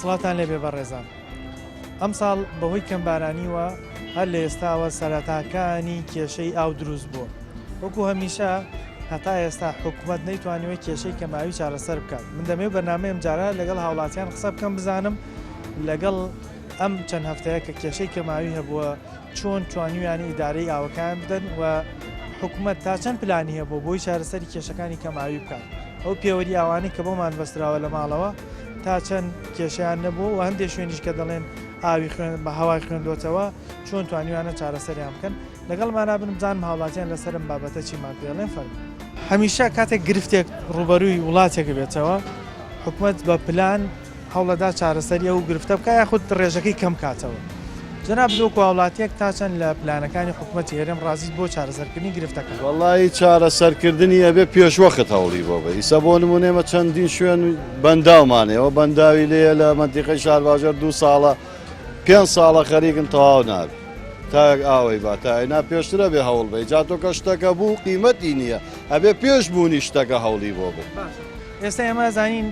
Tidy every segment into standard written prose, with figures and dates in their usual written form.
سڵاتان لێبێ بەڕێزان. ئەم ساڵ بەهۆی کەمبارانیوە هەر لە ئێستاوە سەرەتاکانی کێشەی ئاو دروست بووە. وەکو هەمیشە هەتا ئێستا حکوومەت نەیتوانیوە کێشەی کەماوی چارەسەر بکات. من دەمێ بەرنامەیەم جارە لەگەڵ هاوڵاتیان قسە بکەم بزانم لەگەڵ ئەم چەند هەفتەیە کە کێشەی کەماوی هەبووە چۆن توانیویانی ئیدارەی ئاوەکان بدەن و حکوومەت تا چەند پلانی هەبوو بۆی چارەسەری کێشەکانی کەماوی بکات. ئەو پێوەری ئاوانی کە بۆمان بەستراوە لە ماڵەوە تا چەند کێشیان نەبوو و هەندێک شوێنیش کە دەڵێن ئاوی بە هەوای خوێندوتەوە چۆن توانیوانە چارەسەریان بکەن لەگەڵمانە بن بزانم هاوڵاتیان لەسەرم بابەتە چیمان پێڵێن فەرموو. هەمیشە کاتێک گرفتێک ڕوبەرووی وڵاتێک بێتەوە حکوومەت بە پلان هەوڵەدا چارەسەری ئەو گرفتە بکە یاخود ڕێژەکەی کەم کاتەوە. جەناب لۆکو هاوڵاتیەک تا چەند لە پلانەکانی حکوومەتی هێرم ڕازیت بۆ چارەسەرکردنی گرفتەکە؟ وەڵی چارەسەرکردنی ئەبێ پێشوەخت هەوڵی بۆ بە ئیسە بۆ نمونێمە چەندین شوێن بەنداومانەوە بەنداوی لێە لە مەنتیقەی شارباژەر 2 ساڵە 5 ساڵە خەریکن تەواو نابێت تا ئاوەی با تاینا پێشترە بێ هەوڵ بێ جاتۆ کە شتەکە بوو قیمەتی نییە ئەبێ پێش بوونی شتەکە هەوڵی بۆ بێ. ئێستا ئێمە زانین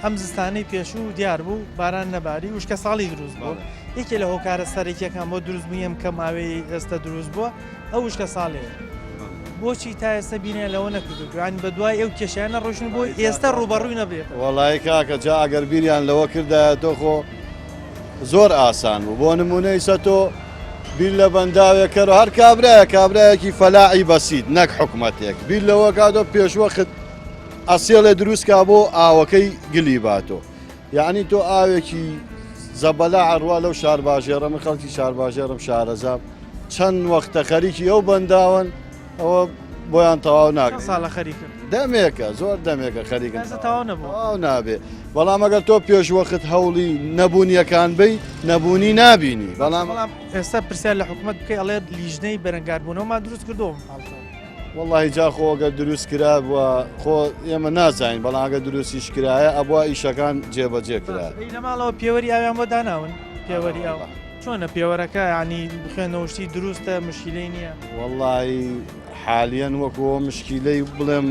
ئەم زستانەی پێشوو دیار بوو باران نەباری وشکە ساڵی دروست بوو. یەکێ لە هۆکارە سەرێکیەکان بۆ دروستبوویم کە ماوەی ئێستا دروست بووە ئەو وشکە ساڵەیە. بۆچی تا ئێستا بینێ لەوە نەکردوگویان بە دوای ئەو کێشیانە ڕۆشن بۆی ئێستا ڕوبەڕووی نەبێت. وەڵی کاکە جا ئەگەر بیریان لەوە کردایەتۆ خۆ زۆر ئاسان بوو بۆ نمونەی سە تۆ بیر لە بەنداوێکەوە هەر کابراایەکی فەلاعی بەسیت نەک حکوومەتێک بیر لەوە کاتۆ پێشوەخت ئەسێڵێ دروستکا بۆ ئاوەکەی گلی باتۆ. یعنی تۆ ئاوێکی زەبەلا ئەڕوا لەو شارباژێرە من خەڵکی شارباژێرم شارەزاب چەند وەختە خەریکی ئەو بەنداون ئەوە بۆیان تەواو ناکە ساڵە خەریکە دەمێکە زۆر دەمێکە خەریکن تەواو نەبوو نابێ. بەڵام ئەگەر تۆ پێشوەخت هەوڵی نەبوونیەکان بی نەبوونی نابینی. بەڵام ئێستا پرسیار لە حکوومەت بکەی ئەڵێ لیژنەی بەرەنگاربوونەوەمان دروست کردوم. وەڵی جا خۆگە دروست کرا بووە خۆ ئێمە نازانین بەڵام ئەگە دروستیش کرایە ئەبووە ئیشەکان جێبەجێ کرا. لە ماڵەوە پێوەری ئاویان بۆ داناون پێوەری ئەوە چۆنە پێوەرەکە ینی بخێنەوەشتی دروستە مشکلەی نییە؟ وەڵی حالیان وەکوەوە مشکلەی بڵێم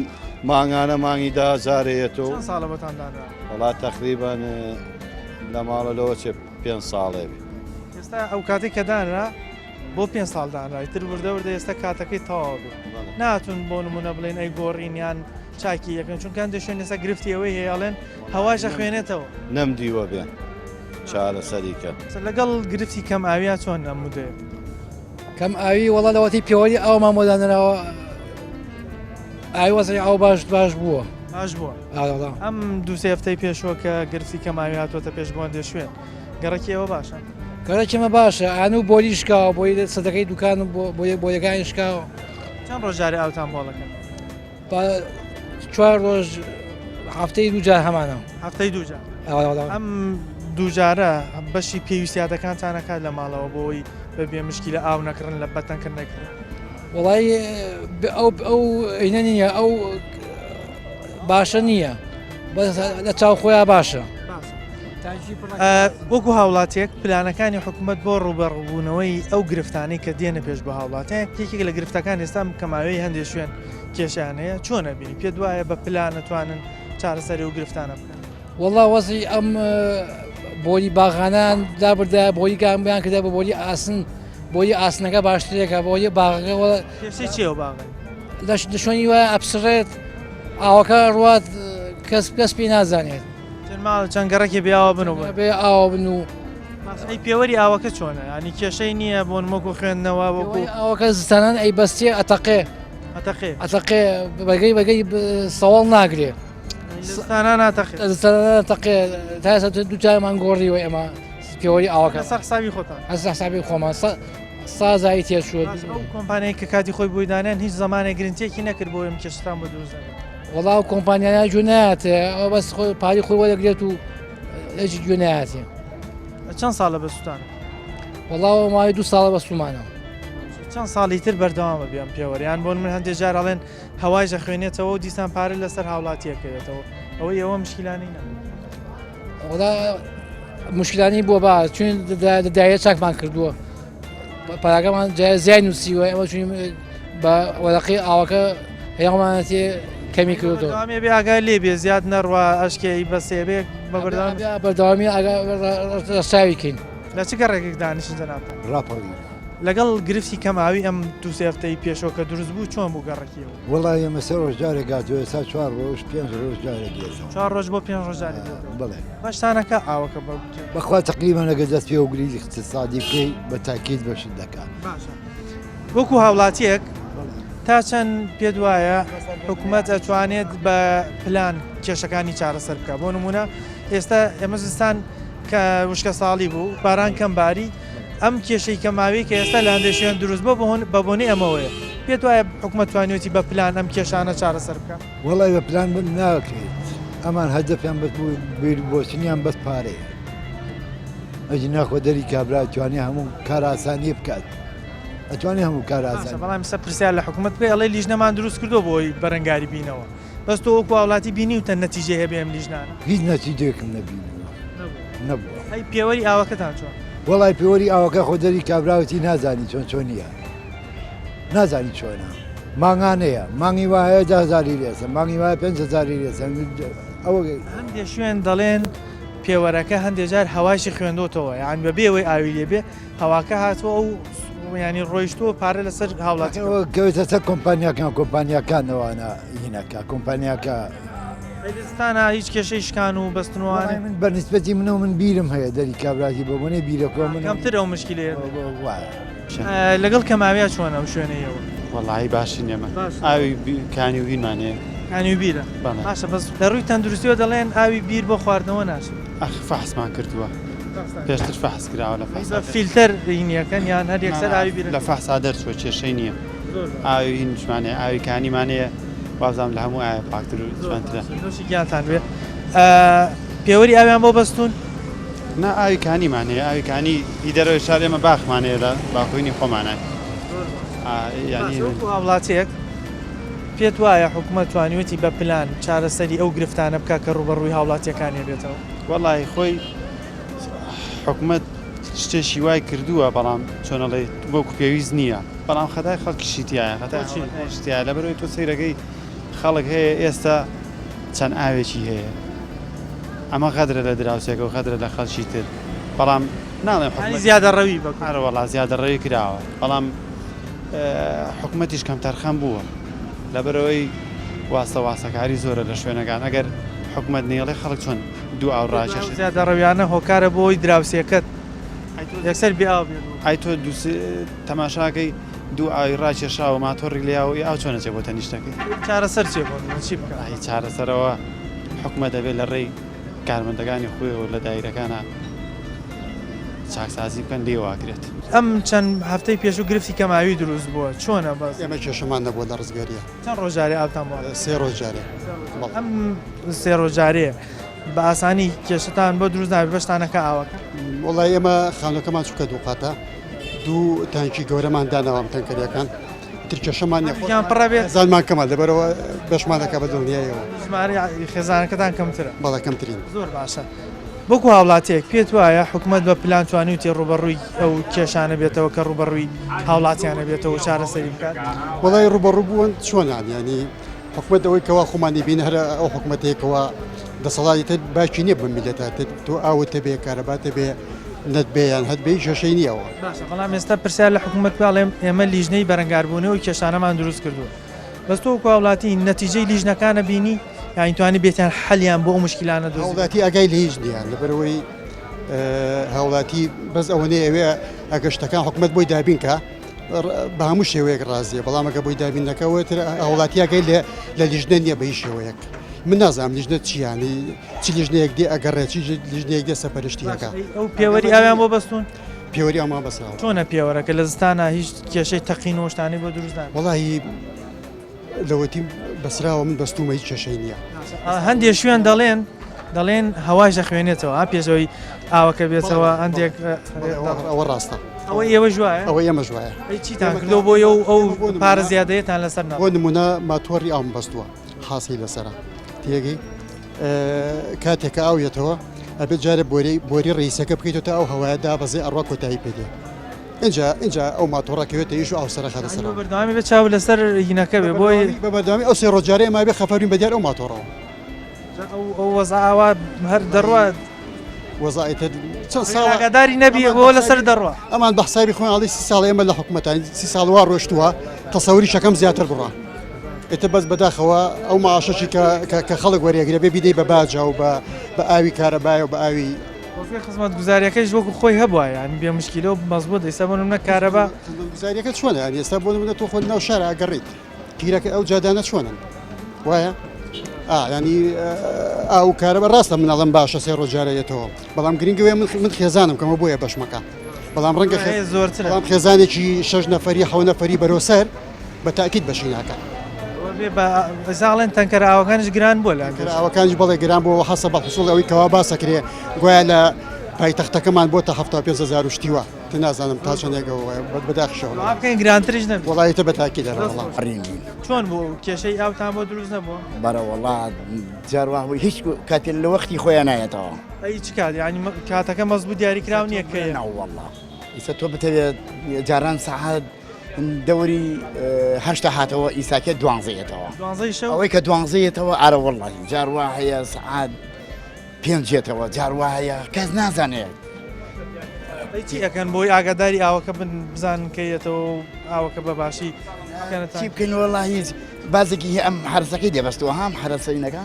مانگانە مانگی 10,000 ساڵە بەتان دانا؟ وڵات تقریبان لە ماڵەوە چێ 5 ساڵێ ئێستا ئەو کاتێک کە دانرا بۆ 5 ساڵ دانرای تر وردە ئێستا کاتەکەی تەواو بوو ناتون بۆ نمونە بڵێن ئەی گۆڕینیان چاکی یەکەن چونکە دەشێن ئێستا گرفتی ئەوەی هەیەڵێن هەواژە خوێنێتەوە نەمدیوە بێن چارەسەریکە لەگەڵ گرفتی کەم ئاویا چۆن نەمودێ کەم ئاوی وەڵا لەوەتی پێوەری ئەو مامۆدانەوە ئاوی ئەو باش بووە باش بووە ئەم 2 هەفتەی پێشوە کە گرفتی کەم ئاویاتوەتە پێش بۆن دێ شوێن گەڕێکی ئەوە باشە گەڕێکیمە باشە ئان و بۆلیشکاوە بۆی سەدەکەی دوکان بۆ یەکانیشکاوە. چەند ڕۆژارە ئاوتان بۆڵەکەن؟ 4 ڕۆژ هەفتەی 2 جار هەمانە هەفتەی 2 جار. ئەم 2 جارە بەشی پێویستیاتەکانتانەکات لە ماڵەوە بۆی بەبێ مشکی لە ئاو نەکردن لە بەتەنکرد نەکردن؟ وڵی ئەو ئینە نییە ئەو باشە نییە لە چاو خۆیان باشە. وەکو هاوڵاتێک پلانەکانی حکوومەت بۆ ڕوبەڕبوونەوەی ئەو گرفتانەی کە دێنە پێش بە هاوڵاتیان یەکێک لە گرفتەکان ئێستا کەماوەی هەندێک شوێن کێشانەیە چۆنە بینی پێ دوایە بە پلان نتوانن چارەسەری و گرفتانە بکەن؟ وەڵا وەزی ئەم بۆلی باغانان دابردا بۆی گامیان کردە بە بۆلی ئاسن بۆی ئاسنەکە باشترێکە بۆی باغەکەەوە چێوە باغی دەشۆنی وایە ئەپسڕێت ئاوەکە ڕوات کەس پێی نازانێت ماڵ چەند گەڕێکی بێاوە بن و بێ ئاوە بن و پێوەری ئاوەکە چۆنە ینی کێشەی نییە بۆ نمەکو خوێندنەوە ئەوەکە زستانان ئەی بەستی ئەتەقێ بەگەی سەواڵ ناگرێ زستانانتەقێ تا دو جارمان گۆڕیوە ئێمە پێوەری ئاوەکە سەحسابی خۆتان حسابی خۆمان سازایی تێشوە کۆمپانیای کە کاتی خۆی بۆی دانیان هیچ زمانێک گرنگتێکی نەکرد بۆ ئەم کێشتان بۆ دروست وەڵاو کۆمپانیانە جوونایەتێ ئەو بەس پاری خۆی وەدەگرێت و هیچ جوونایەتێ. چەند ساڵە بەسووتانە؟ وەڵاو ماوەی 2 ساڵە بەسوومانە. چەند ساڵی تر بەردەوامە بیان پێوەریان بۆن من هەندێک جار ئەڵێن هەواژە خوێنێتەوە و دیسان پارە لەسەر هاوڵاتیەکەوێتەوە ئەوەی ئەوە مشکلانی نە. وەڵا مشکلانی بووە با چون دایە چاکمان کردووە پاراگەمان زیای نووسیوە ئەمە چون بە وەرەقی ئاوەکە هەیەمانەتێ کەمی کردو ئەمێ بێ ئاگای لێ بێ زیاد نەڕوا ئەشکێ بەسێ بێ بەبەردەوام بەردەوامی ڕساویکەین لە چ گەڕێکێک دانیشن جەناب ڕاپەڕی لەگەڵ گرفتی کەماوی ئەم دوو سێ هەفتەی پێشەوە کە دروست بوو چۆن بوو گەڕێکیەوە وڵی ئەمە سەر ڕۆژ جارێک هاتووە ئێستا 4 ڕۆژ 5 ڕۆژ جارێک گێتەوە 4 ڕۆژ بۆ 5 ڕۆژانی بڵێ بەشتانەکە ئاوەکە بە بەخوا تقریبا نەگە دەست پێ و گریزی اقتصادی بکەی بە تاکید بەشت دەکات باشە وەکو هاوڵاتیەک تا چەند پێ وایە حکوومەت ئەتوانێت بە پلان کێشەکانی چارەسەر بکە بۆ نمونە ئێستا ئێمە زستان کە وشکە ساڵی بوو باران کەم باری ئەم کێشەی کەماوی کە ئێستا لە هەندێک شوێن دروست بە بۆنی ئەمەوەیە پێت وایە حکوومەت توانێتی بە پلان ئەم کێشانە چارەسەر بکە وڵی بە پلان بن ناکرێت ئەمان هەدەفیان بەس بوو بۆچنیان بەس پارەیە ئەجی ناخۆ دەری کابرا توانێ هەموو کار ئاسانی بکات ئەتوانێ هەموو کار ئاسان بەڵام سە پرسیار لە حکوومەت پێ ئەڵێ لیژنەمان دروست کردو بۆی بەرەنگاری بینەوە بەس تۆ وەکو وڵاتی بینی وتە نەتیجە هەبێ ئەم لیژنانە هیچ نەتیجەیەکم نەبینەوە نەبووە ئەی پێوەری ئاوەکەتان چۆن وڵی پێوەری ئاوەکە خۆ دەری کابراوەتی نازانی چۆنیە نازانی چۆنە ماگانەیە مانگی وایە 10,000 لێسە مانگی وایە 5,000 لێسە ئەوە هەندێک شوێن دەڵێن پێوەرەکە هەندێک جار هەواشی خوێندۆتەوە یان بە بێەوەی ئاوی لێبێ هەواکە هاتووە ئەو ینی ڕۆیشتووە پارە لەسەر هاوڵاتەوە گەوێتە سەر کۆمپانیاکان کۆمپانیاکانەوەوانە هینەکە کۆمپانیاکە ستانە هیچ کێشەی شکان و بەستنوانە من بەنسبەتی منەوە من بیرم هەیە دەری کابراتی بۆ بۆنێ بیرەکۆ من کەمتر ئەو مشکلێ وایە لەگەڵ کەماویە چۆنە ئەو شوێنەیەوە وەڵی باشی نێمە ئاوی کانی و هینمانەیە کانی و بیرە باشە بەس لە ڕووی تەندروستیەوە دەڵێن ئاوی بیر بۆ خواردنەوە ناشێت ئەخ فەحسمان کردووە پێشتر فەحس کراوە لە فەحس فیلتەر هینیەکەن یان هەر یەکسەر ئاوی بیرە لە فەحسا دەرچوە کێشەی نییە ئاوی هینشمانەیە ئاوی کانیمانەیە وازام لە هەموو ئایا پاکتر و جوانترە نوشی گیانتان بێ پێوەری ئاویان بۆ بەستون نا ئاوی کانیمانەیە ئاوی کانی ئیدەرەوەی شار ئێمە باخمانەیە لە باخۆینی خۆمانە ینی وڵاتێک پێت وایە حکوومەت توانیوەتی بە پلان چارەسەری ئەو گرفتانە بکە کە ڕوبەڕووی هاوڵاتیەکانی بێتەوە وەڵی خۆی حکوومەت شتێکی وای کردووە بەڵام چۆنەڵێ بۆکو پێویست نییە بەڵام خەتای خەڵکیشی تایە خەتاشتیا لە بەرەوەی تۆ سەیرەکەی خەڵک هەیە ئێستا چەند ئاوێکی هەیە ئەمە خەدرە لە دراوسێکە و خەدرە لە خەڵکی تر بەڵام ناڵێن زیادە ڕەوی بەکارەوەڵا زیادە ڕێی کراوە بەڵام حکوومەتیش کەم تەرخەم بووە لە بەرەوەی واسەکاری زۆرە لە شوێنەکان ئەگەر حکوومەت نێڵێ خەڵک چۆن دوو ئاو ڕاکێش زیادە ڕەویانە هۆکارە بۆی دراوسێکەت یەکسەر بێ ئاو بێت ئای تۆ تەماشاکەی دوو ئاوی ڕاکێشاوە ماتۆڕی لێاوی ئاو چۆنە چێ بۆ تەنیشتەکەی چارەسەر چێ بۆ چی بکە ئای چارەسەرەوە حکوومەت دەبێت لە ڕێی کارمەندەکانی خۆیەوە لە دایرەکانە چاکسازی بکەن لێواگرێت ئەم چەند هەفتەی پێش و گرفتی کەماوی دروست بووە چۆنە بەس ئێمە کێشەمان نەبووە لە ڕزگاریە چەند ڕۆژارێ ئاوتان بۆ 3 ڕۆژ جارێ ئەم 3 ڕۆژارێ بە ئاسانی کێشتان بۆ دروست نابێت بەشتانەکە ئاوەکە وڵی ئێمە خانەکەمان چووکە دووقاتە دوو تانکی گەورەمان داناوام تەنکەریەکان ترکێشەمان یان پڕە بێت زانمان کەمە لەبەرەوە بەشمانەکە بە دڵنیایەوە ژمارە خێزانەکەتان کەمترە بەڵە کەمترین زۆر باشە بۆکو هاوڵاتێک پێت وایە حکوومەت بە پلان توانی و تێ ڕوبەڕووی ئەو کێشانە بێتەوە کە ڕوبەڕووی هاوڵاتیانە بێتەوە چارەسەری بکات وڵی ڕوبەڕوو بوون چۆنان ینی حکوومەت ئەوەی کەوا خۆمانی بین هەر ئەو حکوومەتەیەکەوە دەسەڵاتی تر باشی نییە بە میلەتە تۆ ئاوتە بێ کارەباتە بێ نەت بێیان هەت بێ کێشەی نییەوە باشە بەڵام ئێستا پرسیار لە حکوومەت پاڵێم ئێمە لیژنەی بەرەنگاربوونەوە و کێشانەمان دروست کردووە بەس تۆ وڵاتی نەتیجەی لیژنەکانە بینی یانی توانی بێتیان حەلیان بۆ ئەو مشکلانە دۆزی هاوڵاتی ئەگای لە هیچ نییان لەبەرەوەی هاوڵاتی بەس ئەوەنەیە ئەوێ ئەگە شتەکان حکوومەت بۆی دابینکە بە هەموو شێوەیەک ڕازیە بەڵام ئەگە بۆی دابینەکەەوە هاوڵاتی ئەگەی لە لیژنە نییە بە هیچ شێوەیەک من نازانم لیژنە چیانی چی لیژنەیەک دێ ئەگەڕێ چی لیژنەیەک دێ سەپەرشتیەکە ئەو پێوەری ئاویان بۆ بەستون پێوەری ئەمان بەساوە چۆنە پێوەرەکە لە زستانە هیچ کێشەی تەقینەوەشتانی بۆ دروستدان وڵی لەوەتی بەسراوە من بەستومە هیچ کێشەی نییە هەندێک شوێن دەڵێن هەواش دەخوێنێتەوە پێشەوەی ئاوەکە بێتەوە هەندێک ئەوە ڕاستە ئەوە ئێوە ژوایە ئەوە ئێمە ژوایە چیتان کردەوە بۆ ئەو پارە زیادەیەتان لەسەر بۆ نمونە ماتۆری ئاوم بەستووە حاسی لەسرە تێگەی کاتێکە ئاوێتەوە ئەبێت جارە بۆری ڕیسەکە بکەیتەوە ئەو هەوایە دابەزێ ئەڕوا کۆتایی پێدێ اینجا ئەو ماتۆڕەکەوێتە ئیش و ئاوسەرە خەرە سەر بۆ بەردەوامی بە چاو لەسەر هینەکە بێ بۆی بە بەردەوامی ئەو سێ ڕۆژجارەیە ما بێ خەفەرین بەدیار ئەو ماتۆڕەوە ئەو وەزعاوا هەر دەڕوات وەزایەتە چەند ساڵ ئاگاداری نەبی بۆ لەسەر دەڕوە ئەمان بە حسابی خۆیان ئەڵی 30 ساڵ ئێمە لە حکومەتانی 30 ساڵ وا ڕۆشتووە تەسەوری شەکەم زیاتر بڕە ئێتە بەس بەداخەوە ئەو ماشەشی کە خەڵک وەریەگرێ بێ بیدەی بە باجا و بە ئاوی کارەبایە و بە ئاوی خزمەت گوزاریەکەش وەکو خۆی هەبووە ینی بێ مشکلە و مەزبوط ئێستا بۆ نمونە کارەبا گوزاریەکە چۆنە ینی ئێستا بۆ نمونە تۆ خۆت ناو شارە ئەگەڕیت تیرەکە ئەو جادانە چۆنن وایە ینی ئاو کارەبە ڕاستە منەڵم باشە سێ ڕۆژارەیەتەوە بەڵام گرنگوێ من خێزانم کەمە بۆیە بەشمەکە بەڵام ڕەنگە زۆرتر بەڵام خێزانێکی 6 نەفەری 7 نەفەری بەرەوسەر بە تاکید بەشی ناکە زاڵێن تەنکەر ئاوەکانش گران بۆ لە ئاوەکانش بەڵێ گران بۆ حەسە بە حوسوڵ ئەوەی کەوا باسەکرێ گویا لە پایتەختەکەمان بۆتە 75,000 شتیوە تو نازانم تا چەندێکەوە بەداخشەوە بکەین گرانترش نە وڵایەتە بە تاکید دەڕڵام ڕینگین چۆن بوو کێشەی ئاوتان بۆ دروست نەبووە بەرە وڵا جاروواهوی هیچ کاتێ لە وەختی خۆیان نایەتەوە ئەی چ کات ینی کاتەکە مەزبوط دیاریکراو نییە کە ناوەڵا ئیسە تۆ بتەوێت جاران سەعات دەوری هەشتا هاتەوە ئیساکە دوانزەیەتەوە ئەوەی کە دوانزەیەتەوە ئارە وەڵی جاروا هەیە سەعات پێنجێتەوە جاروا هەیە کەس نازانێت چی ئەەکەن بۆی ئاگاداری ئاوەکە بزان کەیەتەوە ئاوەکە بە باشی چی بکەین وەڵا هیچ بازێکی ئەم حرسەکەی دەبەستەوە هەم حرەسەینەکە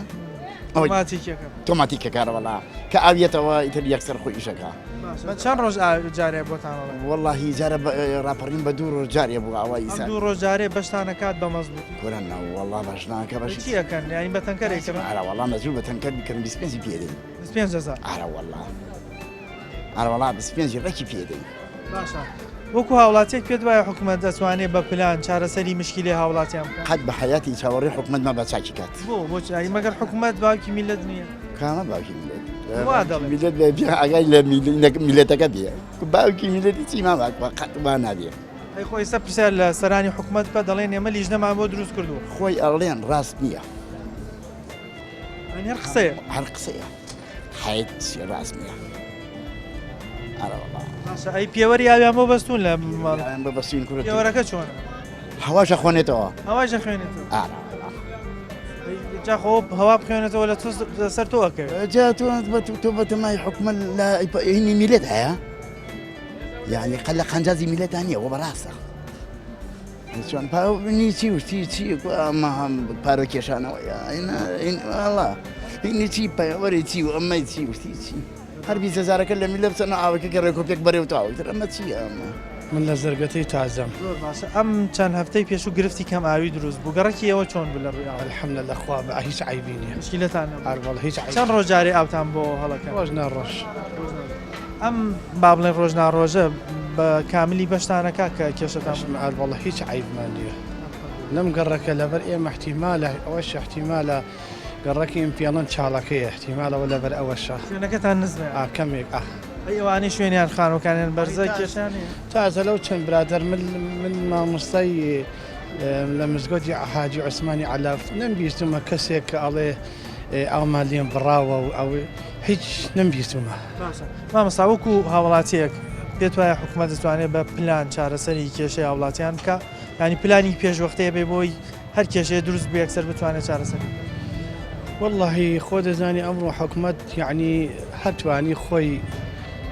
تۆماتیکە کارەوەڵا کە ئاویێتەوە ئیتر یەکسەر خۆی ئیشەکە چەند ڕۆژ جارێ بۆتان وەڵی جارە ڕاپەڕین بە دوو ڕۆژ جارێ بوو ئاوای ئیسا دوو ڕۆژارێ بەشتانە کات بە مەزبوط کورەنە وەڵا بەشناکە بەشی چی ئەەکەن ینی بە تەنکەرێکەکەن ئارەوەڵا مەجوور بە تەنکەر بکەن 25 پێدەین 25,000 ئارەوەڵا ئارەوەڵا 25 ڕێکی پێدەین باشە وەکو هاوڵاتێک پێت وایە حکوومەت دەتوانێت بە پلان چارەسەری مشکلی هاوڵاتیان قەت بە حیاتی چاوەڕێ حکوومەتمە بە چاکی کات بۆ چایی مەگەر حکوومەت باوکی میلەت نییە کامە باوکی میلەت بێ ئاگای لە میلەتەکە بێ باوکی میلەتی چیما قەت با نابێ ئەی خۆی سە پرسیار لە سەرانی حکوومەت بکە دەڵێن ئێمە لیژنەمان بۆ دروست کردو خۆی ئەڵێن ڕاست نییە هەر قسەیە هەر قسەیە حیت ڕاست نییە ئەی پێوەری یاویان بۆ بەستون لە بە بەستین کورە پێوەرەکە چۆن هەواشە خوێنێتەوە هەواشە خوێنێتەوە جا خۆ هەوا بخوێنێتەوە لە سەر تۆەکەوێت جا تۆ بەتەمای حکومەت لە هینی میلەت هەیە یعنی قەل لە قەنجازی میلەتان نییە وە بەڕاستە چۆن پاونی چی وشتی چی ئەمە هەم پارۆ کێشانەوەیە ئەڵا هینی چی پەیوەری چی و ئەمەی چی وشتی چی هەر 20,000ەکە لە میلە بچەنە ئاوەکە کە ڕێکۆپێک بەرەوتاوتر ئەمە چیە ئەمە من لە زەرگەتەی تازەم ئەم چەند هەفتەی پێش و گرفتی کەم ئاوی دروست بوو گەڕێکی ئەوە چۆن بوو لە ڕووی الحەمدە لەخوا بە هیچ عیبی نییە مشکلەتان هەروەڵ هیچ چەند ڕۆژارێ ئاوتان بۆ هەڵەکە ڕۆژنا ڕۆژ ئەم با بڵێن ڕۆژنا ڕۆژە بە کاملی بەشتانەکە کە کێشەتان هەروەڵ هیچ عیبمان نییە لەم گەڕەکە لەبەر ئێمە احتیمالە ئەوەش احتیمالە گەڕەکی ئیمپیاڵەن چاڵەکەیە احتیمالەوە لەبەر ئەوەشە شوێنەکەتان نزمێ کەمێک ئەوانەی شوێنیان خانوەکانیان بەرزە کێشانی تازە لەو چەند برادەر من مامۆستای لە مزگەوتی حاجی عوسمانی عەلاف نەمبیستمە کەسێک کە ئەڵێ ئەومان لێم بڕاوە و ئەو هیچ نەمبیستمە مامۆستا وەکو هاوڵاتیەک پێت وایە حکوومەت دەتوانێت بە پلان چارەسەری کێشەی هاوڵاتیان بکە ینی پلانی پێشوەختەیە بێ بۆی هەر کێشەیە دروست بوو یەکسەر بتوانێت چارەسەری واللهی خۆ دەزانی ئەمڕۆ حکوومەت یعنی هەتوانی خۆی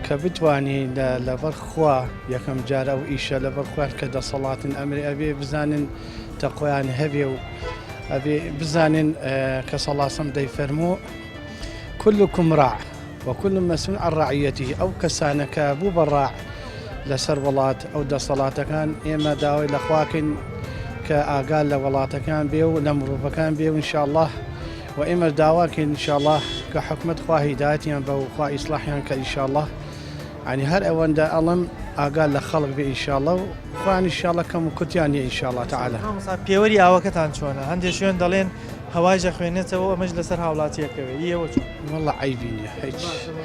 کە بتوانین لەبەر خوا یەکەم جارە و ئیشە لەبەر خوار کە دەسەڵاتن ئەمری ئەبێ بزانن تەقۆیان هەبێ و ئەبێ بزانن کە سەڵاسەم دەیفەرموو كلكم راع وكل مسؤول عن رعيته ئەو کەسانەکە بوو بەڕاع لەسەر وڵات ئەو دەسەڵاتەکان ئێمە داوای لە خواکەین کە ئاگال لە وڵاتەکان بێ و لە مرۆڤەکان بێ و انشاءالله و ئێمە داواکەین انشاءالله کە حکومەت خوا هیدایەتیان بە و خوا ئیسلاحیان کە انشاءالله ینی هەر ئەوەندە ئەڵم ئاگال لە خەڵک بێ ئینشاءالله و خوان ئینشاءالله کەم و کوتیانە ئینشاءالله تعالە پێوەری ئاوەکەتان چۆنە هەندێک شوێن دەڵێن هەواژە خوێنێتەوە ئەمەش لەسەر هاوڵاتیەکەوێ ئەوە چۆن والله عیبی نییە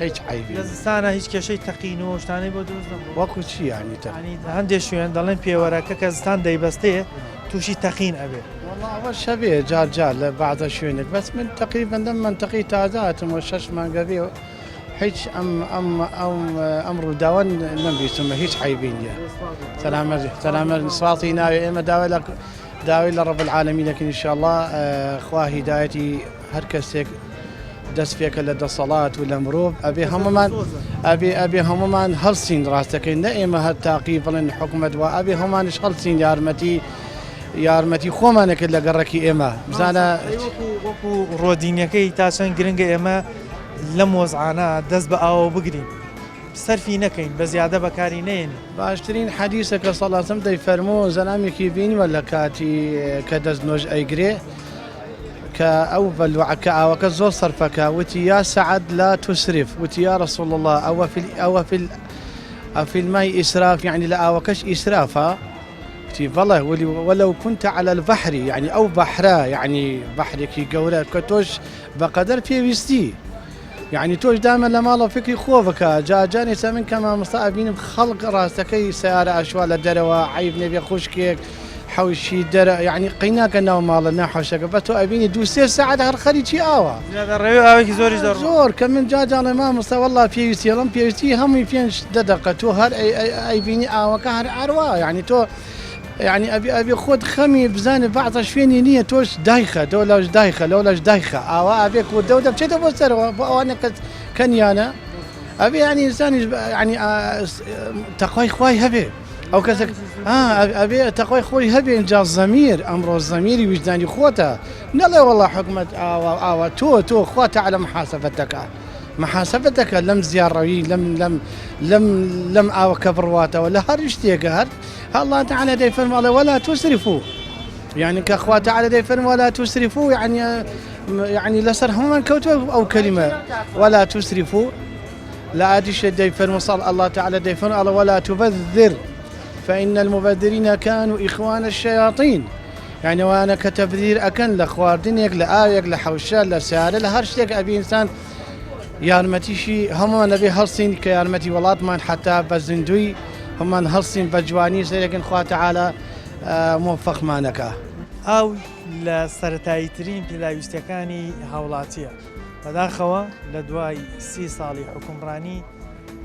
هیچ عیبی لە زستانە هیچ کێشەی تەقین و شتانەی بۆ دروست وەکو چی ینی هەندێک شوێن دەڵێن پێوەرەکە کە زستان دەیبەستێ تووشی تەقین ئەبێ والله ئەوە شەبێ جار لە بەعدە شوێنێک بەس من تقریبا دەم منتەقی تازاتم و 6 مانگە بێ هیچ ئەمڕ داوان نەبیستمە هیچ عیبی نییە سەلامەت سواڵی ناوێ ئێمە داوای لە ڕەب العالەمین دەکەین ئینشاءالله خوا هیدایەتی هەر کەسێک دەست پێکە لە دەسەڵات و لە مرۆڤ ئەبێ هەمومان هەڵسین ڕاستەکەین نە ئێمە هەر تاقی بڵێن حکومەت وە ئەبێ هەمانش هەڵسین یارمەتی خۆمانەکرد لە گەڕەکی ئێمە بزانە وەکو ڕۆدینەکەی تا چەند گرنگە ئێمە لەم وەزعانە دەست بە ئاوە بگرین سەرفی نەکەین بە زیادە بەکاری نێن باشترین حەدیثە کە سەڵاتم دەیفەرموو زەنامێکی بینیوە لە کاتی کە دەست نۆژ ئەیگرێ کە ئەو بەلوعەکە ئاوەکە زۆر سەرفەکە وتی یا سەعەد لا تسرف وتی یا رسول الله ئەوە في الماء إسراف يعني لا أوكش إسرافا والله ولو كنت على البحر يعني أو بحرا يعني بحرك جورا كتوش بقدر في ويستي يعني توش دائما لما الله فكري خوفك جاني سامن كما مصابين خلق راسك سيارة أشوال دروا عيب نبي خوشكيك حوشي درا يعني قيناك انه مالنا حوشك بس ابيني دوسير ساعه هر خليجي اوا هذا الريو اوي زور كم جاج على ما مصا والله في سيرم في سي هم فينش ددقته هر اي بيني اوا كهر اروا يعني تو يعني ابي خود خمي بزان بعض شفيني نيه توش دايخه دولاش دايخه لولاش دايخه اوا ابيك ودوده بشي بصير وانا كنيانا ابي يعني انسان يعني تقوي خوي هبي او كذا ابي تقوي خوي هبي انجاز ضمير امر الضمير وجداني خوته لا والله حكمت تو خوته على محاسبتك لم زياروي لم او كبرواته ولا هرشتيك هر الله تعالى دي فرم ولا تسرفوا يعني كاخواته على دي فرم ولا تسرفوا يعني لسرهم كوتو او كلمه ولا تسرفوا لا ادش دي فرم صل الله تعالى دي فرم ولا تبذر فإن المبذرين كانوا إخوان الشياطين يعني وأنا كتبذير أكن لخواردنيك لآيك لحوشال لسارة لهرشتك أبي إنسان يارمتيشي هم نبي هرسين كيارمتي ولاتمان حتى بزندوي هم هرسين بجواني سيكن خواه تعالى موفق مانكا أو لسرتايترين بلاويستيكاني هاولاتية بەداخەوە لە دوای 30 ساڵی حکومڕانی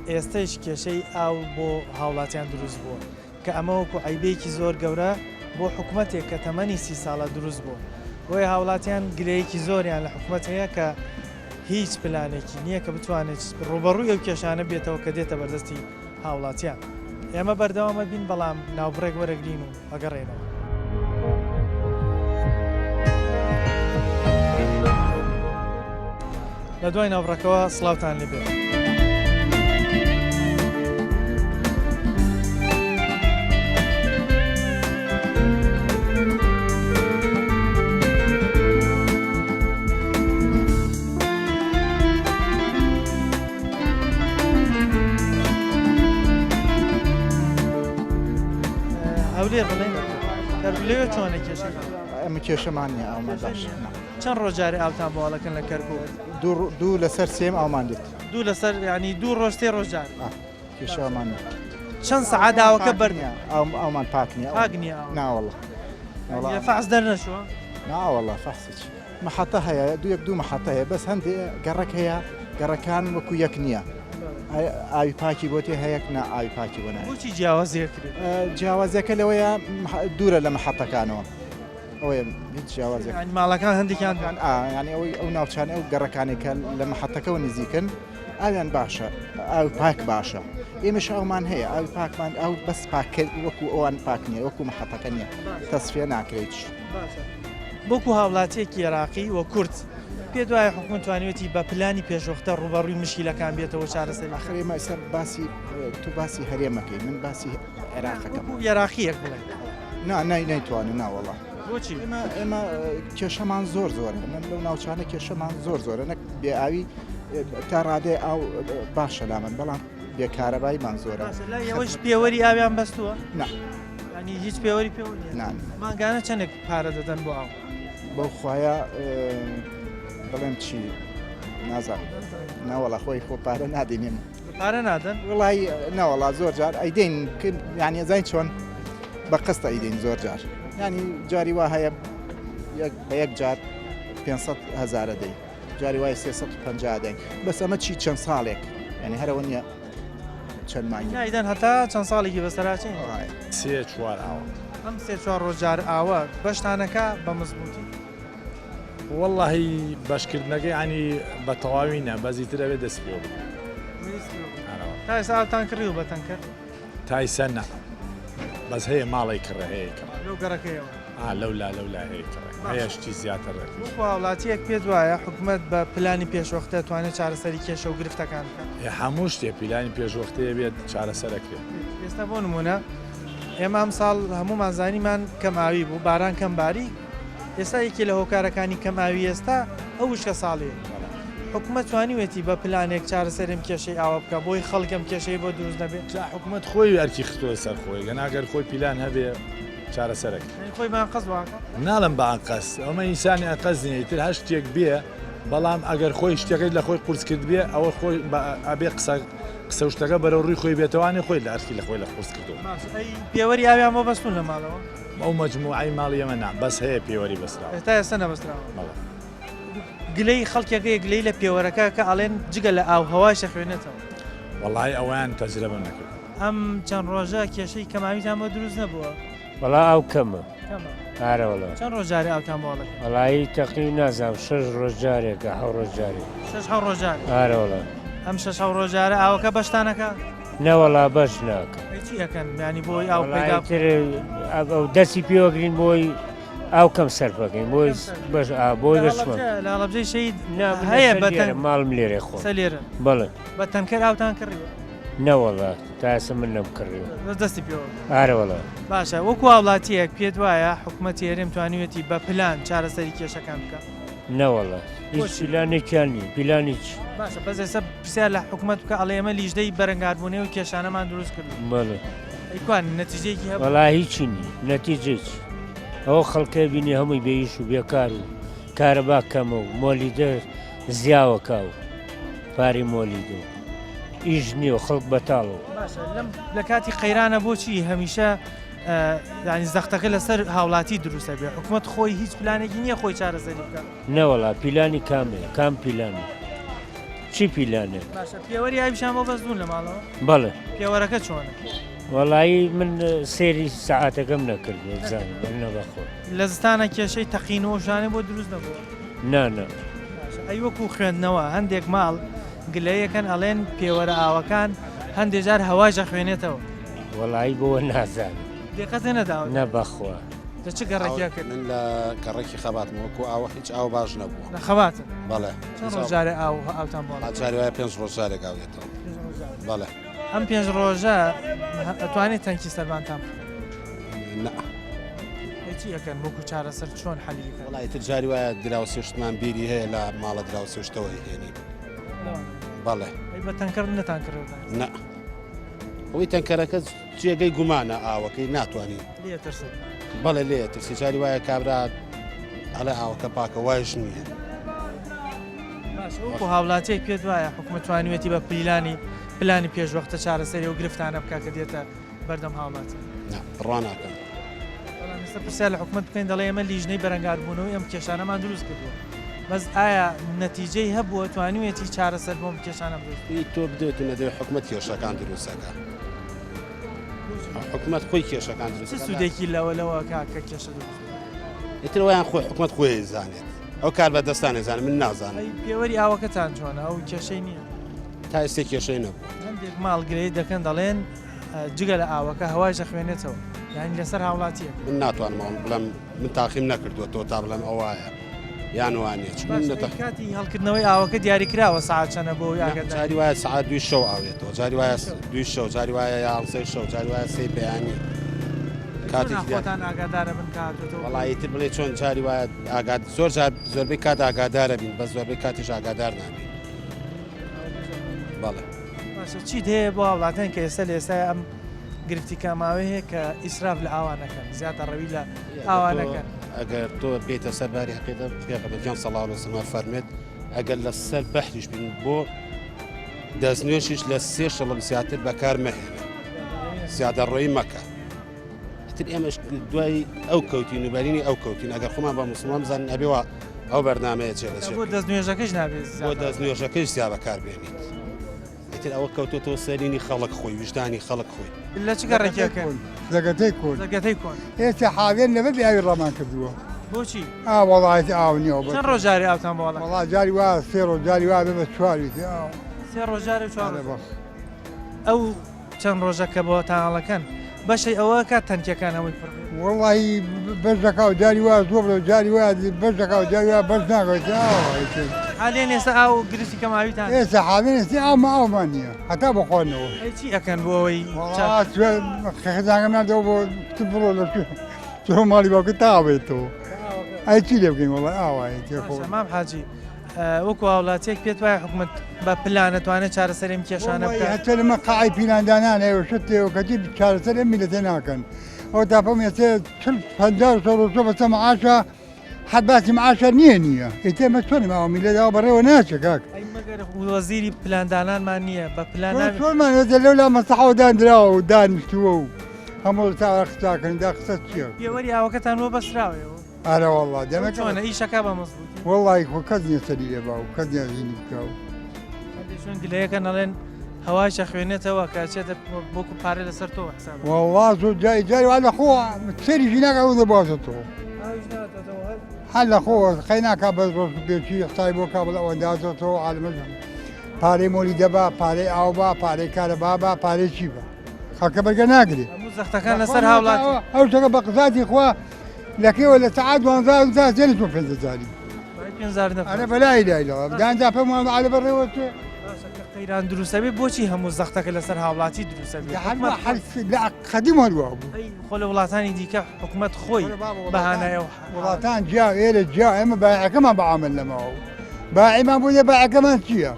ئێستش کێشەی ئاو بۆ هاوڵاتیان دروست بووە کە ئەمە وەکو عیبەیەکی زۆر گەورە بۆ حکوومەتێک کە تەمەنی 30 ساڵە دروست بووە بۆیە هاوڵاتیان گلەیەکی زۆریان لە حکوومەت هەیە کە هیچ پلانێکی نییە کە بتوانێت ڕوبەڕووی ئەو کێشانە بێتەوە کە دێتە بەردەستی هاوڵاتیان ئێمە بەردەوامە بین بەڵام ناوبڕێک وەرەگرین و ئەگەڕێنەوە لە دوای ناوبڕەکەوە سڵاوتان لێبێت هەولێر بڵێن دەربلێوێت چۆنە کێشە ئەمە کێشەمانە ئەومە باش چەند ڕۆژارێ ئاوتان بۆڵەکەن لە کەرکوو دوو لەسەر سێم ئەومان دێت دوو لەسەر ینی دوو ڕۆژتێ ڕۆژار کێشەمانە چەند سەعات داوەکە بەرنە ئەومان پاک نییە پاک نییە ناوەڵە فەحس دەرنەچووە ناوەڵە فەحسێک محەتە هەیە دوو محەتە هەیە بەس هەندێک گەڕک هەیە گەڕەکان وەکو یەک نییە ئاوی پاکی بۆ تێ هەیەک نا ئاوی پاکی بۆ نایە بۆچی جیاوازیە کرێت جیاوازەکە لەوەیە دوورە لە محەتەکانەوە ئەوەیە هیچ جیاوازێک ماڵەکان هەندێکیان ینی ئەو ناوچانە ئەو گەڕەکانێکە لە محەتەکەەوە نزیکن ئاویان باشە ئاو پاک باشە ئێمەش ئەومان هەیە ئاوی پاکمان ئەو بەس پاکرد وەکو ئەوان پاک نییە وەکو محەتەکە نییە تەسفێ ناکرێت بۆکو هاوڵاتێکی عێراقی وە کورد پێ دوای حکومت توانێتی بە پلانی پێشوەختە ڕوبەڕووی مشکیلەکان بێتەوە چارەسەر ئەخرێمە ئێستا باسی تو باسی هەرێمەکەی من باسی عێراقەکەم عێراقیەک بڵێ نایتوانێت ناوەڵە بۆچی ئێمە کێشەمان زۆر زۆرە من لەو ناوچانە کێشەمان زۆر زۆرە نەک بێ ئاوی تا ڕادێ ئاو باشە لا من بەڵام بێکارەباییمان زۆرە ئەوەش پێوەری ئاویان بەستووە نا ینی هیچ پێوەری پێ ماگانە چەندێک پارە دەدەن بۆ ئاو بەو خوایە بڵێم چی نازان ناوەڵە خۆی خۆ پارە نادێنێن پارە نادەن وڵی ناوەڵا زۆر جار ئەیدین یانی ئەزای چۆن بە قستە ئیدین زۆر جار ینی جاری وا هەیە بە یەک جار 500,000 دەی جاری وایە 350 دەین بەس ئەمە چی چەند ساڵێک ینی هەرەوە نیە چەند مانگ نایدەن هەتا چەند ساڵێکی بەسەراچین سێ چوار ئاوە ئەم سێ چوار ڕۆژار ئاوە بەشتانەکە بە مزبوطی واللهی بەشکردنەکەی ینی بە تەواوینە بەزی ترەوێت دەست پێ تا ئێستا ئاوتان کڕی و بەتەن کرد تایسە نە بەس هەیە ماڵی کڕە هەیە کڕە لەو گەڕەکەیەوە لەولا هەیە کڕە هەیە شتی زیاتر ڕێک وڵاتیەک پێت وایە حکوومەت بە پلانی پێشوەختە دەتوانێت چارەسەری کێشە و گرفتەکان بکات هەموو شتێ پیلانی پێشوەختەیە بێت چارەسەرەکرێت ئێستا بۆ نمونە ئێمە ئەم ساڵ هەمومان زانیمان کەماوی بوو باران کەم باری ئێستا یەکی لە هۆکارەکانی کەماوی ئێستا ئەو وشکە ساڵێ حکوومەت توانیوێتی بە پلانێک چارەسەرم کێشەی ئاوە بکە بۆی خەڵکەم کێشەی بۆ دروست نەبێت حکوومەت خۆی ئەرکی خستۆ سەر خۆی گەناگەر خۆی پیلان هەبێ چارەسەرەک خۆی بان قەز واکە ناڵم بە ئەقەس ئەمە ئینسانی ئەقەزنی تر هەر شتێک بێ بەڵام ئەگەر خۆی شتەکەی لە خۆی قورس کرد بێ ئەوە خۆی ئەبێ قسە شتەکە بەرەو ڕووی خۆی بێتەوانی خۆی لە ئەرکی لە خۆی لە قورس کردو پێوەری ئاویان بۆ بەستون لە ماڵەوە ئەو مەجموعی ماڵی ئەمە نا بەس هەیە پێوەری بەسرا ئێستا ئێستا نەبەستراوە گلەی خەڵکێکەیە گلەی لە پێوەرەکە کە ئەڵێن جگە لە ئاو هەوای شەخوێنێتەوە وەڵای ئەویان تەجربە نەکرد ئەم چەند ڕۆژە کێشەی کەماویتان بۆ دروست نەبووە وەڵا ئەو کەمە ئارەوەڵە چەند ڕۆژارێ ئاوتان بۆڵێ وەڵایی تەقی نازانم 6 ڕۆژارێکە 7 ڕۆژارێک 6 ڕۆژار ئارەوەڵە ئەم 6 ڕۆژارە ئاوەکە بەشتانەکە نەوەڵا بەش ناکە چی ئەەکەن ینی بۆی ئاو پێدا ئەو دەستی پێوەگرین بۆی ئاو کەم سەر بکەین بۆی بۆی بەشمە لە ئەڵەبجەی شەید هەیە بەتەن ماڵم لێرێ خۆ لێرە بەڵێ بە تەنکەر ئاوتان کڕیوە نەوەڵا تاسە من نەمکڕیوە دەستی پێوە ئارەوەڵە باشە وەکو وڵاتیەک پێت وایە حکوومەتی هێرێم توانیوێتی بە پلان چارەسەری کێشەکان بکە نەوەڵا هیچ پیلانێکیانی پیلانیچ باشە بەس ئێستا پرسیار لە حکوومەت بکە ئەڵێ ئێمە لیژدەی بەرەنگاربوونێ و کێشانەمان دروست کرد بەڵێ ئەیکوان نەتیجەیەکی هەبوو وەڵا هیچی نی نەتیجێک ئەوە خەڵکە بینی هەمووی بێیش و بێکار و کارەبا کەمە و مۆلیدە زیاوەکە و پاری مۆلیدە ئیش نییە خەڵک بەتاڵەوە لەم لە کاتی قەیرانە بۆچی هەمیشە ینی زەختەکە لەسەر هاوڵاتی دروستە بێ حکوومەت خۆی هیچ پلانێکی نییە خۆی چارەسەری بکە نەوەڵا پیلانی کامێ کام پیلانی چی پیلانێک باشە پێوەری ئاویشان بۆ بەزبوون لە ماڵەوە بەڵێ پێوەرەکە چۆنە وەڵایی من سێری سەعاتەکەم نەکردو بزانم نەبەخۆ لە زستانە کێشەی تەقینەوە ژانێ بۆ دروست نەبووە نانە ئەی وەکو خوێندنەوە هەندێک ماڵ گلەیەکەن ئەڵێن پێوەرە ئاوەکان هەندێک جار هەوای ژەخوێنێتەوە وەڵایی بۆوە نازانم دقەتێ نەداوە نەبەخوا لە چ گەڕێکیا کرد من لە گەڕێکی خەباتمەوەکو ئاوە هیچ ئاو باش نەبووە لە خەباتن بەڵێ چەند ڕۆژارێ ئاو ئاوتان بۆ جاری وایە 5 ڕۆژارێک ئاوێتەوە بەڵێ ئەم 5 ڕۆژە ئەتوانێت تەنکی سەربانتان چی ئەەکەن وەکو چارەسەر چۆن حەلیەکە وڵای تر جاری وایە دراوسێشتمان بیری هەیە لە ماڵە دراوسێشتەوەی هێنی بەڵێ بە تەنکەر نەتان کردەوە نە ئەوەی تەنکەرەکە جێگەی گومانە ئاوەکەی ناتوانین لێترسن بەڵێ لێ ترسی جاری وایە کابرا هەڵێ ئاوەکە پاکە وایش نییە وەکو هاوڵاتیەک پێت وایە حکوومەت توانیوێتی بە پلانی پێشوەختە چارەسەری و گرفتانە بکە کە دێتە بەردەم هاوڵاتی ڕواناکەم ئێستا پرسیار لە حکوومەت بکەین دەڵێ ئێمە لیژنەی بەرەنگاربوونەوەی ئەم کێشانەمان دروست کردووە بەس ئایا نەتیجەی هەبووە توانیوێتی چارەسەر بۆم کێشانە بدۆست تۆ بدەوێت نەدەوێت حکوومەت کێشەکان دروستەکە حکوومەت خۆی کێشەکان دروست سوودێکی لەوە کاکە کێشە دروست ئیترەوەیان خۆی حکوومەت خۆی زانێت ئەو کار بە دەستانێ زانم من نازانم پێوەری ئاوەکەتان چۆنە ئەو کێشەی نییە تا ئێستا کێشەی نەبوو هەندێک ماڵگرەی دەکەن دەڵێن جگە لە ئاوەکە هەوای ژەخوێنێتەوە یانی لەسەر هاوڵاتیە من ناتوانم بڵم من تاقیم نەکردووە تۆ تا بڵم ئەوایە یان وانێت کاتی هەڵکردنەوەی ئاوەکە دیاریکراوە ساعت چەنە بۆ جاری وایە سعات دوی شەو ئاوێتەوە جاری وایە دوی شەو جاری وایە یانسەی شەو جاری وایە سێ بەیانی کاتێکتان ئاگادارە بن کاتێتەوە وڵایی تر بڵێ چۆن جاری وایە زۆربەی کات ئاگادارە بین بە زۆربەی کاتیش ئاگادار نابین بەڵێ چیت هەیە بۆ وڵاتەن کە ئێستا لە ئێستا ئەم گرفتی کاماوەی هەیە کە ئیسراف لە ئاوانەکەن زیاتر ڕەوی لە ئاوانەکەن ئەگەر تۆ بێتە سەر باری حقیقەت پێغەمبەر صلی الله علیه وسلم فەرمێت ئەگەر لە سەر بەحریش بین بۆ دەستنوێشیش لە 3 شەڵم زیاتر بەکار مەهێنە زیادەڕۆیی مەکە تر ئێمەش دوای ئەو کەوتین و بەرینی ئەو کەوتین ئەگەر خۆمان بە موسڵمان بزانین ئەبێ ئەو بەرنامەیە بۆ جێبەجێ دەست نوێژەکەش نابێت بۆ دەست نوێژەکەش زیا بەکاربێنیت ئیتر ئەوە کەوتۆتەوە سەرینی خەڵک خۆی وجدانی خەڵک خۆی لە چ گەڕێکەکە زەگەتەی کۆن زەگەتەی کۆن ئێستا حاوێن لەبەر ئاوی ڕەمان کردووە بۆچی وەڵایەتی ئاو نییە چەند ڕۆژاری ئاوتان بۆڵە وڵا جاری وا سێ ڕۆژ جاری وا بێ بە چواریتی سێ ڕۆژاری و چوار ئەو چەند ڕۆژەکە بۆ تاڵەکەن بەشەی ئەوە کات تەنکیەکان ئەوەی پڕ وڵی بەش دەکا و جاری وا زۆر لە جاری وا بەش دەکا و جاری وا بەش ناکەیت حالێن ئێستا ئاو گرفتی کەماویتان ئێستا حاوێن ئێستی ئاما ئاومان نییە هەتا بخۆنەوە چی ئەەکەن بۆ ئەوەی خەزانگەم نادەوە بۆ بڕۆ لە چۆ ماڵی باوکە تاوێتەوە ئەی چی لێ بکەین وڵی ئاوایە مام حاجی وەکو هاوڵاتیەک پێت وایە حکومت بە پلانەتوانێت چارەسەرێم کێشانە بکات هەتە لەمە قاعی پیلاندانان هەیە شتێ کەتی چارەسەر میلەتێ ناکەن ئەو تاپەم ێسێ 50 بەسە معاشە حەت باسی معاشە نییە ئێتێمە چۆنی ماوە میلەداوە بەڕێوە ناچێت کاک وەزیری پلاندانانمان نییە بە پلان چۆنمان لەولا مەسەحەوە دانراوە و دانیشتووە و هەموو تا قساکەن دا قسە چییە پێوەری ئاوەکەتان وە بەسراوەوە ئارە وەڵا دەمە چۆنە ئیشەکە بە مەزبوط وەڵی خۆ کەس نییە سەری لێ باو کەس نیازینی بکەوە شوێن گلەیەکە نەڵێن هەوای شەخوێنێتەوە کاچێتە بۆکو پارە لەسەر تۆ حساب وەڵا زۆر جاری وا لە خۆ سەریشی ناکە و دەبازێتەوە هەر لە خۆ خەی ناکا بەس ڕۆژ پێچی قسای بۆ کابڵ ئەوەندازێتەوە عالمەژم پارەی مۆلی دەبا پارەی ئاو بە پارەی کارە بابا پارەی چی بە خەکە بەرگە ناگرێت زەختەکان لەسەر هاوڵات ئەو شەکە بە قزاتی خوا لەکەوە لە سعات 12 زێنی تۆ پێنج زاری ئەرە بەلای لایلەوە دانجا پێم عالە بەڕێوە تێ قەیران دروستەبێ بۆچی هەموو زەختەکە لەسەر هاوڵاتی دروستەبێ لە قەدیم هەروە بوو خۆ لە وڵاتانی دیکە حکومەت خۆی بەهانایە وڵاتان جیا ئێرە جیا ئێمە بایعەکەمان بەعامل لەمەوە باعیمان بۆ باعەکەمان چییە؟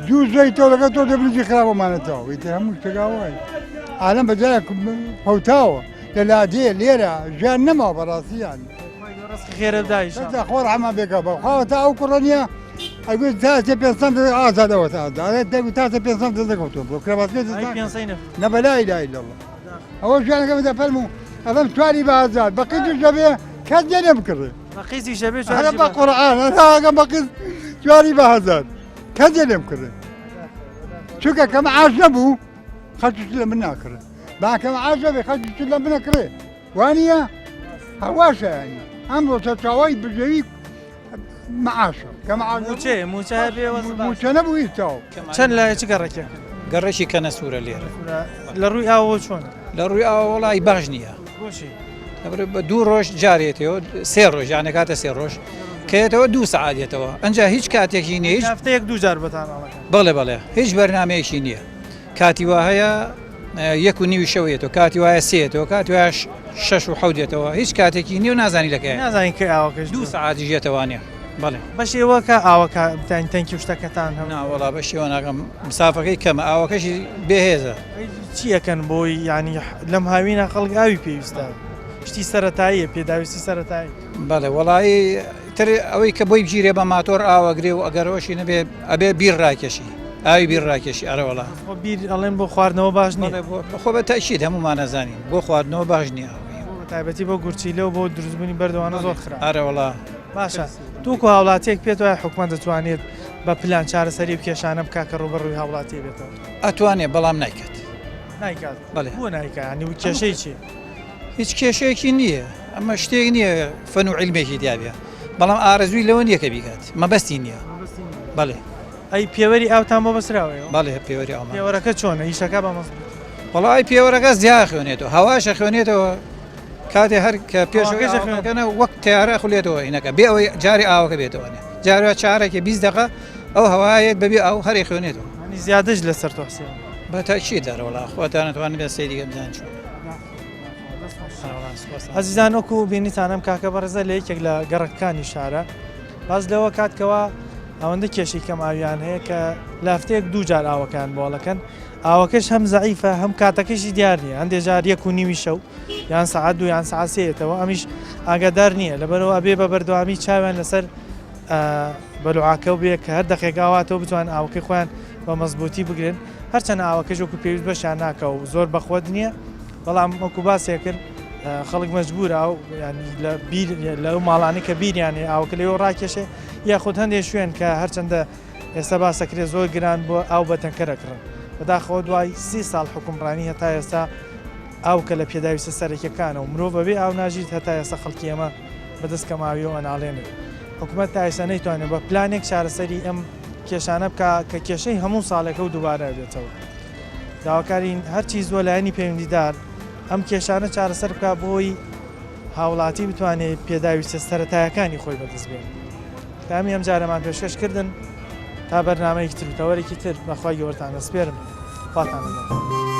دوو زۆی تۆ لەگە تۆ دەبنجی خراپەمانێتەوە ئیتر هەموو شتێکاوای عالەم بەجارە پەوتاوە لە لادێ لێرە ژیان نەماوە بەڕاستیان خێرە بدایش خۆر هەمان بێکە بەخواوە تا ئەو کوڕەنیە ئەگوێت تاسێ پێسەم ئازادەوە تاسە پێسەم دەکەوتۆ بۆ کرەباتێ نەبەلای لای لەڵە ئەوە ژیانەکە بدە فەرمو ئەڵەم تواری بەهزار بەقیتش دەبێ کەس لێ بکڕێ بەقیزی شەبێ بە قورئان هەتاگەم بەقیز تواری بەهزار کەس لێ بکڕێ چونکە کەمە ئاش نەبوو خەچش لە من ناکڕێ باکەمە ئاش نەبێ خەچش لە من نەکڕێ وانە هەواشە ینی ئەمڕۆ چاوای بژێوی معاشە موچە نەبوو ئیستاوە چەند لای چ گەڕێکێک گەڕێکی کەنە سوورە لێرە لە ڕووی ئاوە چۆن لە ڕووی ئاوە وڵی باش نییە بە دوو ڕۆژ جارێتەوە سێ ڕۆژ یانە کاتە سێ ڕۆژ کەێتەوە دوو سعادێتەوە ئەنج هیچ کاتێکی نیە هیچ هەفتەیەک دوو جار بەتان بەڵێ بەڵێ هیچ بەرنمەیەکی نییە کاتی وا هەیە 1.5 شەوێتەوە کاتی وایە سێتەوە کاتی وایە 6 و 7 هیچ کاتێکی نیە و نازانی لەکەی نازانین کە ئاوەکەش دوو سعاتی ژێتەوانە بەڵێ بەشێوە کە ئاوەکە بتانی تەنکی شتەکەتان هەم ناوەڵا بەشێوە ناکەم مسافەکەی کەمە ئاوەکەشی بێهێزە چی ئەەکەن بۆی ینی لەم هاوینە خەڵک ئاوی پێویستە شتی سەرەتاییە پێداویستی سەرەتایی بەڵێ وەڵایی تر ئەوەی کە بۆی بگیرێ بە ماتۆر ئاوەگرێ و ئەگەرەوەشی نەبێ ئەبێ بیر ڕاکێشی ئاوی بیر ڕاکێشی ئەرەوەڵا بیر ئەڵێن بۆ خواردنەوە باش نییە خۆ بە تەشید هەمومان نەزانین بۆ خواردنەوە باش نییە تایبەتی بۆ گورچیلە و بۆ دروستبوونی بەردەوانە زۆر خراپ ئەرەوەڵا باشە تووکو هاوڵاتیەک پێت وایە حکومەت دەتوانێت بە پلان چارەسەری کێشانە بکە کە ڕوبەڕووی هاوڵاتی بێتەوە ئەتوانێت بەڵام نایکات نایکات بەڵێ بۆ نایکە ینی کێشەی چی هیچ کێشەیەکی نییە ئەمە شتێک نییە فەن و عیلمێکی دیابێ بەڵام ئارەزووی لەوە نییە کە بیکات مەبەستی نییە بەڵێ ئەی پێوەری ئاوتان بۆ بەسراوەوە بەڵێ پێوەری ئەومە پێوەرەکە چۆنە ئیشەکە بە مەزبوط وەڵای پێوەرەکە زیا خوێنێتەوە هەواشە خوێنێتەوە کاتێ هەر کە پێشەکەنە وەک تیارە خولێتەوە ئینەکە بێ ئەوەی جاری ئاوەکە بێتەوەنێ جارە چارێکی 20 دقه ئەو هەوایەت بەبێ ئەو هەرێ خوێنێتەوە زیادەش لەسەر تۆسیێ بەتاچی دەرەوەڵا خۆتانەتوانێت بە سەیری گەمدان چوو ئەزیزان وەکو بینیتانم کاکە بەڕێزە لە یەکێک لە گەڕەکانی شارە باز لەوە کاتکەوە ئەوەندە کێشی کەم ئاویان هەیە کە لافتەیەک دوو جار ئاوەکان بۆڵەکەن ئاوەکەش هەم زەعیفە هەم کاتەکەشی دیار نیە هەندێک جار 1.5 شەو یان سعات 2 یان سعات 3ەوە ئەمیش ئاگادار نییە لەبەرەوە ئەبێ بە بەردەوامی چاویان لەسەر بەلوعاکە و بێ کە هەر دەقێکاواتەوە بتوان ئاوەکەی خۆیان بە مەزبوطی بگرن هەرچەند ئاوەکەش وەکو پێویست بەشیان ناکە و زۆر بەخۆت نییە بەڵام وەکو باسێ کرد خەڵک مەجبورە و لەو ماڵانی کە بیریانێ ئاوکە لێەوە ڕاکێشێ یاخود هەندێک شوێن کە هەرچەندە ئێستا باسەکرێت زۆر گران بۆ ئاو بەتەنکەرەکڕن بەداخەوە دوای 30 ساڵ حکومڕانی هەتا ئێستا ئاوکە لە پێداویستە سەرەکیەکانە و مرۆڤ بەبێ ئاو ناژیت هەتا ئێستا خەڵکی ئێمە بەدەست کەماویەوە ناڵێنێت حکوومەت تا ئێستا نەیتوانێت بە پلانێک چارەسەری ئەم کێشانە بکە کە کێشەی هەموو ساڵێکە و دووبارە بێتەوە داواکارین هەرچی زۆر لایەنی پەیوەندیدار ئەم کێشانە چارەسەر بکە بۆی هاوڵاتی بتوانێت پێداویستە سەرەتایەکانی خۆی بەدەست بێن دامی ئەم جارەمان پێشکەشکردن تا بەرنامەیەکی تر و تەوەرێکی تر بەخوای گەورتان دەسپێرم خواتان لەگەڵ